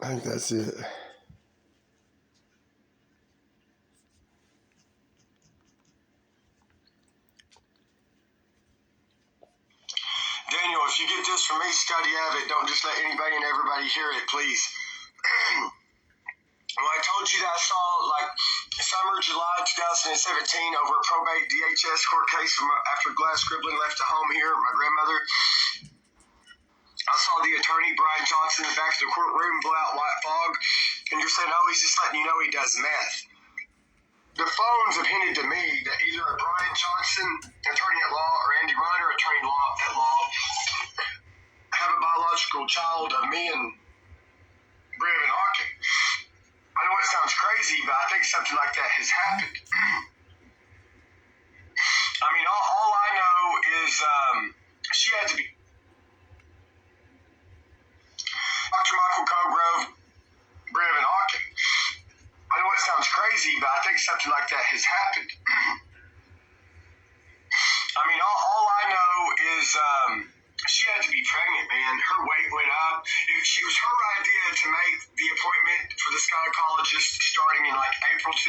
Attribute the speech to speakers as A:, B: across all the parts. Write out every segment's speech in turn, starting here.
A: I think that's it.
B: Daniel, if you get this from me, Scotty Abbott, don't just let anybody and everybody hear it, please. When I told you that I saw, like, summer, July 2017, over a probate DHS court case from after Glass Scribbling left the home here, my grandmother, I saw the attorney, Brian Johnson, in the back of the courtroom blow out white fog, and you're saying, oh, he's just letting you know he does meth. The phones have hinted to me that either Brian Johnson, attorney at law, or Andy Riner, attorney at law, have a biological child of me and Brandon Hawking. I know it sounds crazy, but I think something like that has happened. I mean, all I know is she had to be Dr. Michael Cogrove, Brandon Hawking. I know it sounds crazy, but I think something like that has happened. I mean, all I know is she had to be pregnant, man. Her weight went up. It was her idea to make the appointment for this gynecologist starting in like April 2019.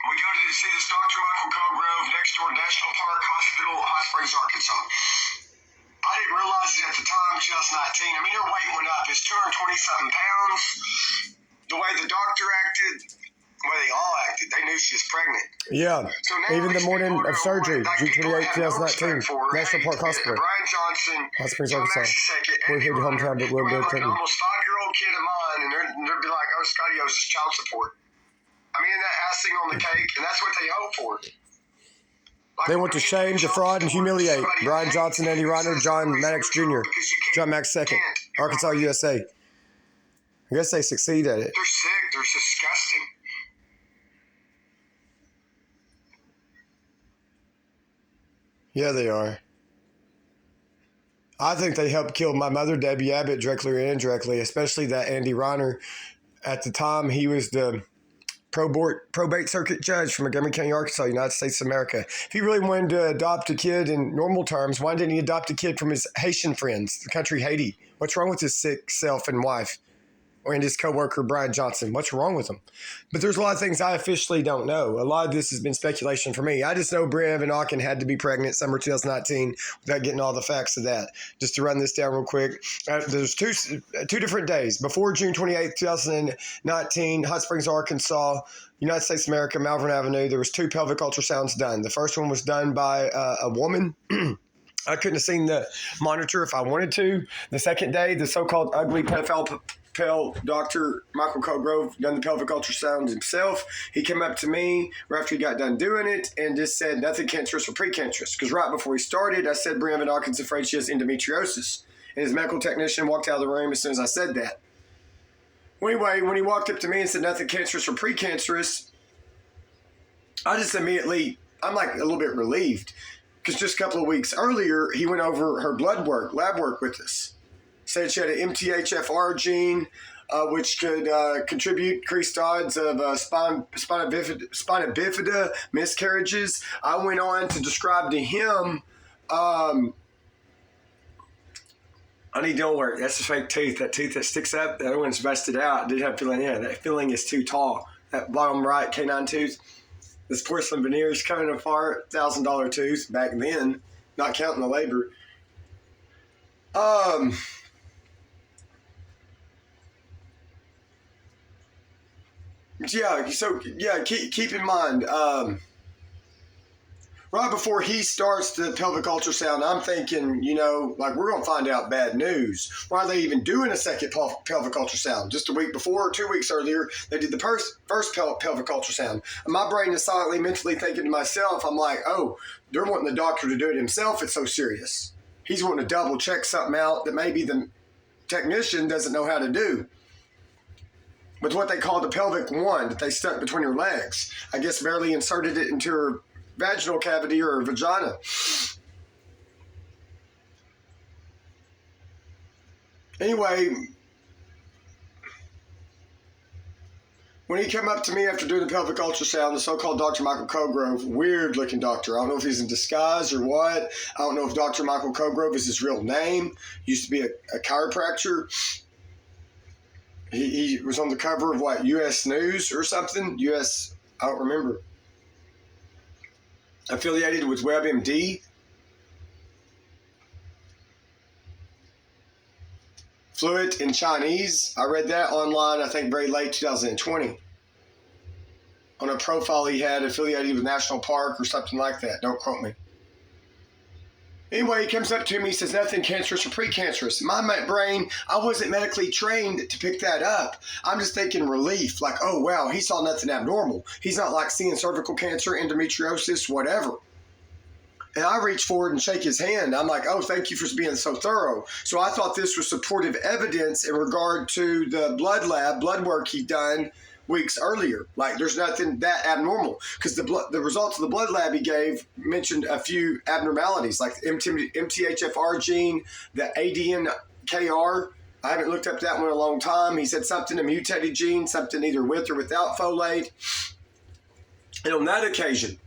B: We go to see this Dr. Michael Cogrove next door, National Park Hospital, Hot Springs, Arkansas. I didn't realize it at the time, 2019. I mean, her weight went up. It's 227 pounds. The way the doctor acted, the way they all acted, they knew she was pregnant.
A: Yeah,
B: So
A: even the morning of surgery, June 28, 2019, National Park Hospital,
B: Brian Johnson,
A: Hot Springs, Arkansas. We're here to hometown, but we're
B: like
A: Trenton.
B: an almost 5-year-old kid of mine, and they'd be like, oh, Scotty owes us child support. I mean, that icing on the cake, and that's what they hope for. Like,
A: They want to shame, defraud, and humiliate Brian Johnson, Andy Riner, John Maddox Jr., John Maddox II, Arkansas USA. I guess they succeed at it.
B: They're sick. They're disgusting.
A: Yeah, they are. I think they helped kill my mother, Debbie Abbott, directly or indirectly, especially that Andy Riner. At the time, he was the probate circuit judge from Montgomery County, Arkansas, United States of America. If he really wanted to adopt a kid in normal terms, why didn't he adopt a kid from his Haitian friends, the country Haiti? What's wrong with his sick self and wife? And his co-worker, Brian Johnson. What's wrong with him? But there's a lot of things I officially don't know. A lot of this has been speculation for me. I just know Bria Van Auken had to be pregnant summer 2019 without getting all the facts of that. Just to run this down real quick. There's two different days. Before June 28, 2019, Hot Springs, Arkansas, United States of America, Malvern Avenue, there was 2 pelvic ultrasounds done. The first one was done by a woman. I couldn't have seen the monitor if I wanted to. The second day, the so-called ugly pedophile Dr. Michael Cogrove done the pelvic ultrasound himself. He came up to me right after he got done doing it and just said nothing cancerous or precancerous. Because right before he started, I said Bria Van Auken's afraid she has endometriosis. And his medical technician walked out of the room as soon as I said that. Well, anyway, when he walked up to me and said nothing cancerous or precancerous, I just immediately, I'm like a little bit relieved. Because just a couple of weeks earlier, he went over her blood work, lab work with us. Said she had an MTHFR gene, which could contribute increased odds of spina bifida miscarriages. I went on to describe to him, I need dental work. That's a fake tooth. That tooth that sticks up, the other one's busted out. I did have filling in. That filling is too tall. That bottom right canine tooth, this porcelain veneer is coming apart. $1,000 tooth back then, not counting the labor. Yeah, so yeah, keep in mind, right before he starts the pelvic ultrasound, I'm thinking, like we're going to find out bad news. Why are they even doing a second pelvic ultrasound? Just a week before, 2 weeks earlier, they did the first pelvic ultrasound. And my brain is silently, mentally thinking to myself, I'm like, oh, they're wanting the doctor to do it himself. It's so serious. He's wanting to double check something out that maybe the technician doesn't know how to do. With what they call the pelvic one that they stuck between her legs. I guess barely inserted it into her vaginal cavity or her vagina. Anyway, When he came up to me after doing the pelvic ultrasound, the so-called Dr. Michael Cogrove, weird-looking doctor. I don't know if he's in disguise or what. I don't know if Dr. Michael Cogrove is his real name. He used to be a chiropractor. He was on the cover of, what, U.S. News or something? I don't remember. Affiliated with WebMD. Fluent in Chinese. I read that online, I think, very late 2020. On a profile he had affiliated with National Park or something like that. Don't quote me. Anyway, he comes up to me, he says, nothing cancerous or precancerous. My brain, I wasn't medically trained to pick that up. I'm just thinking relief, like, oh, wow, he saw nothing abnormal. He's not like seeing cervical cancer, endometriosis, whatever. And I reach forward and shake his hand. I'm like, oh, thank you for being so thorough. So I thought this was supportive evidence in regard to the blood work he'd done weeks earlier. Like, there's nothing that abnormal, because the results of the blood lab he gave mentioned a few abnormalities, like the MTHFR gene, the ADNKR. I haven't looked up that one in a long time. He said something, a mutated gene, something either with or without folate. And on that occasion,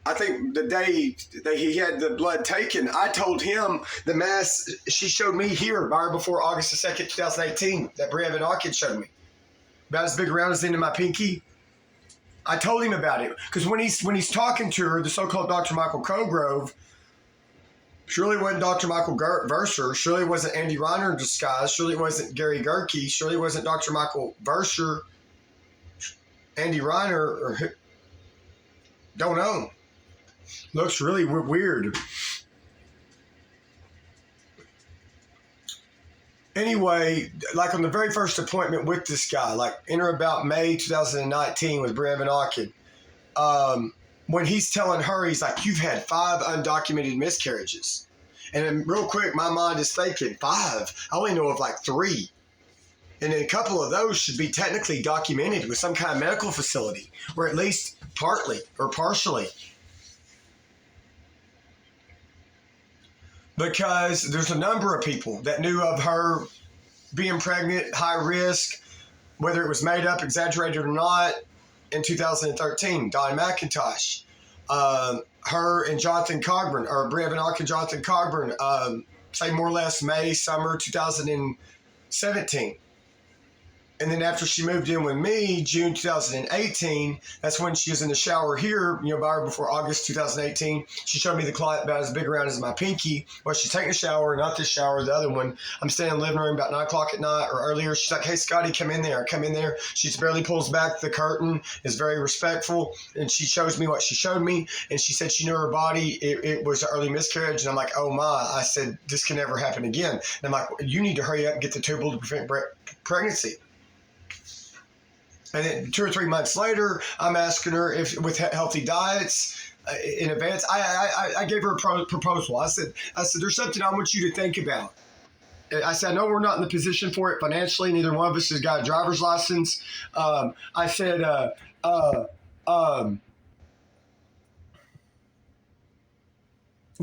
A: I think the day that he had the blood taken, I told him the mass she showed me here right before August the 2nd, 2018, that Bria Abbott showed me, about as big around as the end of my pinky. I told him about it because when he's talking to her, the so-called Dr. Michael Cogrove, surely wasn't Dr. Michael Verser, surely wasn't Andy Riner in disguise, surely wasn't Gary Gerke, surely wasn't Dr. Michael Verser, Andy Riner, or don't know. Looks really weird. Anyway, like on the very first appointment with this guy, like in or about May 2019 with Bria Abbott, when he's telling her, he's like, you've had 5 undocumented miscarriages. And then real quick, my mind is thinking, 5? I only know of like 3. And then a couple of those should be technically documented with some kind of medical facility, or at least partly or partially. Because there's a number of people that knew of her being pregnant, high risk, whether it was made up, exaggerated or not, in 2013. Don McIntosh, her and Jonathan Cogburn, or Bria Abbott and Jonathan Cogburn, say more or less May, summer 2017. And then after she moved in with me, June 2018, that's when she was in the shower here, by her before August 2018. She showed me the clot about as big around as my pinky. Well, she's taking a shower, not this shower, the other one. I'm staying in the living room about 9 o'clock at night or earlier. She's like, hey, Scotty, come in there. I come in there. She barely pulls back the curtain, is very respectful. And she shows me what she showed me. And she said she knew her body. It was an early miscarriage. And I'm like, oh, my. I said, this can never happen again. And I'm like, you need to hurry up and get the tubal to prevent pregnancy. And then 2 or 3 months later, I'm asking her if with healthy diets in advance. I gave her a proposal. I said, there's something I want you to think about. I said, I know we're not in the position for it financially. Neither one of us has got a driver's license. I said, the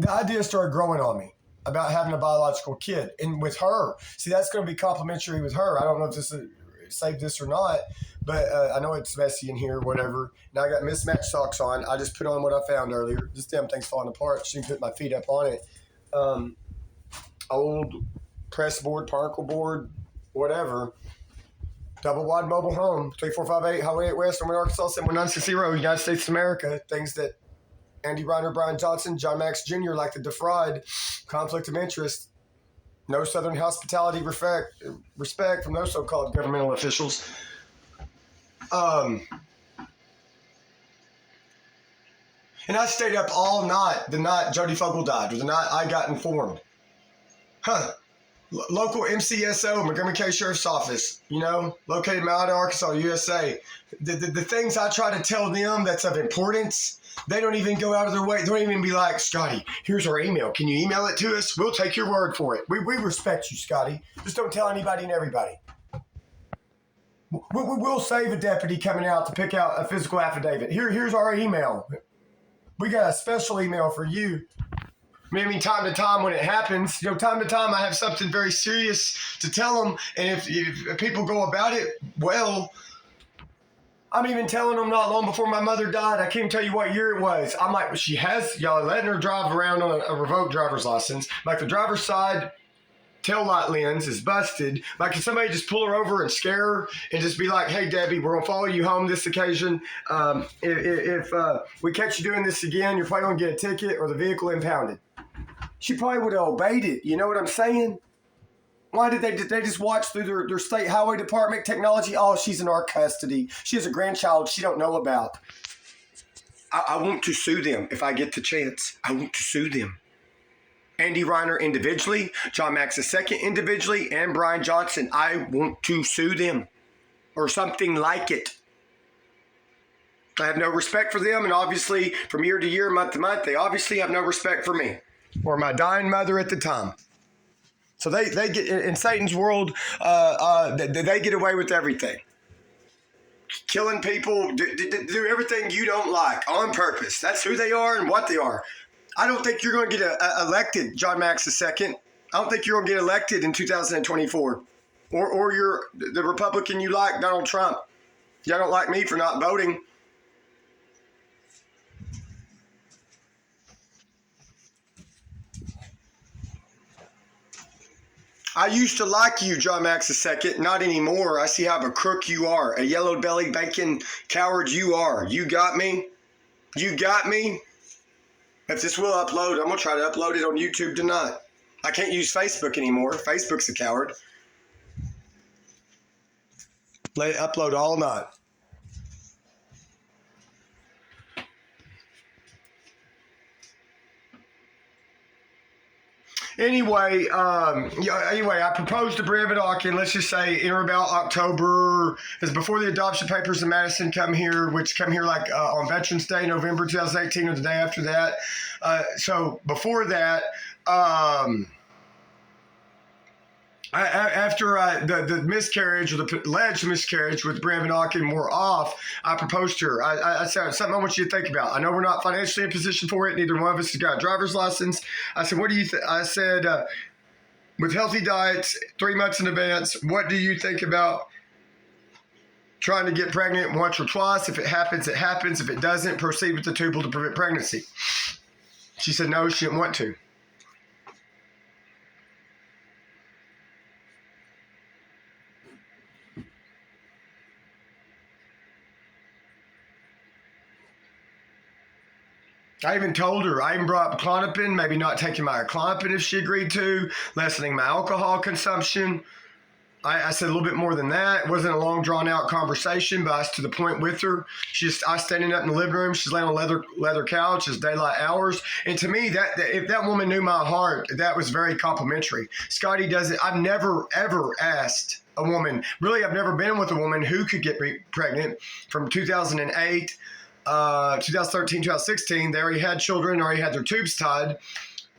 A: idea started growing on me about having a biological kid. And with her, see, that's going to be complimentary with her. I don't know if this is save this or not, but I know it's messy in here, whatever. Now I got mismatched socks on. I just put on what I found earlier. This damn thing's falling apart. She can put my feet up on it. Old press board, particle board, whatever. Double wide mobile home, 3458 Highway 8 West, Norman, Arkansas, 71960, United States of America. Things that Andy Riner, Brian Johnson, John Maddox Jr. like to defraud. Conflict of interest. No Southern hospitality respect from those so-called governmental officials. And I stayed up all night the night Jody Fogle died, or the night I got informed. Local MCSO, Montgomery County Sheriff's Office, located in Montgomery, Arkansas, USA. The things I try to tell them that's of importance, they don't even go out of their way. They don't even be like, Scotty, here's our email. Can you email it to us? We'll take your word for it. We respect you, Scotty. Just don't tell anybody and everybody. We'll save a deputy coming out to pick out a physical affidavit. Here's our email. We got a special email for you. Maybe time to time when it happens, time to time I have something very serious to tell them. And if people go about it well, I'm even telling them not long before my mother died. I can't tell you what year it was. I'm like, y'all letting her drive around on a revoked driver's license. Like the driver's side taillight lens is busted. Like, can somebody just pull her over and scare her and just be like, hey, Debbie, we're going to follow you home this occasion. If we catch you doing this again, you're probably going to get a ticket or the vehicle impounded. She probably would have obeyed it. You know what I'm saying? Why did they just watch through their state highway department technology? Oh, she's in our custody. She has a grandchild she don't know about. I want to sue them if I get the chance. I want to sue them. Andy Riner individually, John Maddox II individually, and Brian Johnson. I want to sue them or something like it. I have no respect for them, and obviously from year to year, month to month, they obviously have no respect for me or my dying mother at the time. So they get, in Satan's world, they get away with everything. Killing people, do everything you don't like on purpose. That's who they are and what they are. I don't think you're going to get elected, John Maddox II. I don't think you're going to get elected in 2024. Or you're the Republican you like, Donald Trump. Y'all don't like me for not voting. I used to like you, John Maddox II. Not anymore. I see how of a crook you are. A yellow-bellied bacon coward you are. You got me? You got me? If this will upload, I'm going to try to upload it on YouTube tonight. I can't use Facebook anymore. Facebook's a coward. Let it upload all night. Anyway, I proposed to Brevet Hawkins, let's just say in or about October, is before the adoption papers in Madison come here, which come here like on Veterans Day, November 2018, or the day after that. So before that, after the miscarriage or the alleged miscarriage with Brevet Hawkins wore off, I proposed to her. I said, something I want you to think about. I know we're not financially in position for it. Neither one of us has got a driver's license. I said, what do you think? I said, with healthy diets, 3 months in advance, what do you think about trying to get pregnant once or twice? If it happens, it happens. If it doesn't, proceed with the tubal to prevent pregnancy. She said, no, she didn't want to. I even told her, I even brought up Klonopin, maybe not taking my Klonopin if she agreed to, lessening my alcohol consumption. I said a little bit more than that. It wasn't a long, drawn-out conversation, but I was to the point with her. I was standing up in the living room. She's laying on a leather couch. It's daylight hours. And to me, that if that woman knew my heart, that was very complimentary. Scotty does it. I've never, ever asked a woman, really, I've never been with a woman who could get pregnant from 2008 2013, 2016, they already had children, already had their tubes tied,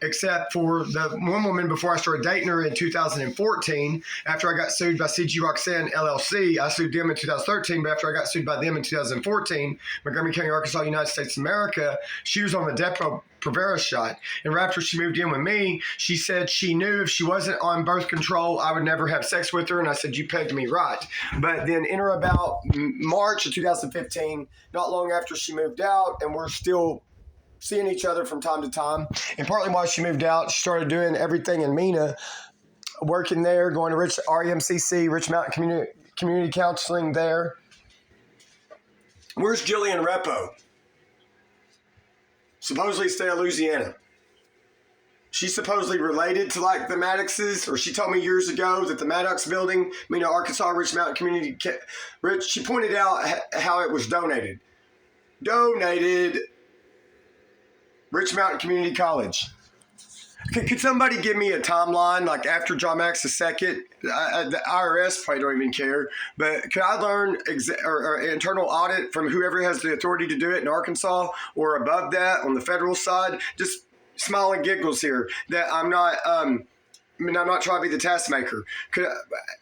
A: except for the one woman before I started dating her in 2014. After I got sued by CG Roxanne LLC, I sued them in 2013, but after I got sued by them in 2014, Montgomery County Arkansas, United States of America, she was on the Depo-Provera shot. And right after she moved in with me, she said she knew if she wasn't on birth control, I would never have sex with her. And I said, you pegged me right. But then in or about March of 2015, not long after she moved out, and we're still seeing each other from time to time. And partly why she moved out, she started doing everything in MENA, working there, going to RMCC, Rich Mountain Community Counseling there. Where's Jillian Repo? Supposedly stay in Louisiana. She's supposedly related to like the Maddoxes, or she told me years ago that the Maddox building, Arkansas, Rich Mountain Community, she pointed out how it was donated. Rich Mountain Community College. Could somebody give me a timeline, like after John Maddox II? The IRS probably don't even care, but could I learn or internal audit from whoever has the authority to do it in Arkansas or above that on the federal side? Just smile and giggles here that I'm not I'm not trying to be the task maker.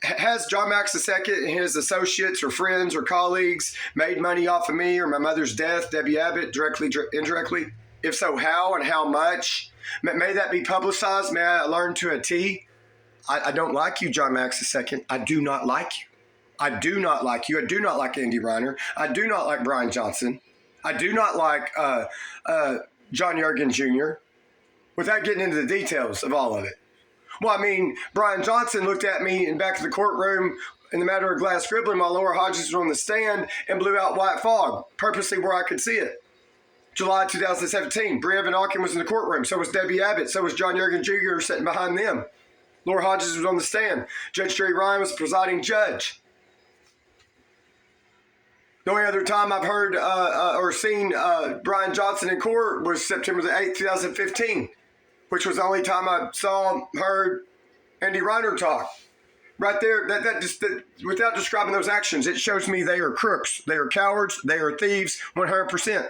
A: Has John Maddox II and his associates or friends or colleagues made money off of me or my mother's death, Debbie Abbott, directly, indirectly? If so, how and how much? May that be publicized. May I learn to a T. I don't like you, John Maddox II. I do not like you. I do not like you. I do not like Andy Riner. I do not like Brian Johnson. I do not like John Yeagan Jr. Without getting into the details of all of it. Well, I mean, Brian Johnson looked at me in back of the courtroom in the matter of glass scribbling while Laura Hodges was on the stand and blew out white fog, purposely where I could see it. July 2017, Brevin Alkin was in the courtroom. So was Debbie Abbott. So was John Yeagan Jr. sitting behind them. Laura Hodges was on the stand. Judge Jerry Ryan was the presiding judge. The only other time I've heard or seen Brian Johnson in court was September the 8th, 2015, which was the only time I heard Andy Riner talk. Right there, without describing those actions, it shows me they are crooks, they are cowards, they are thieves, 100%.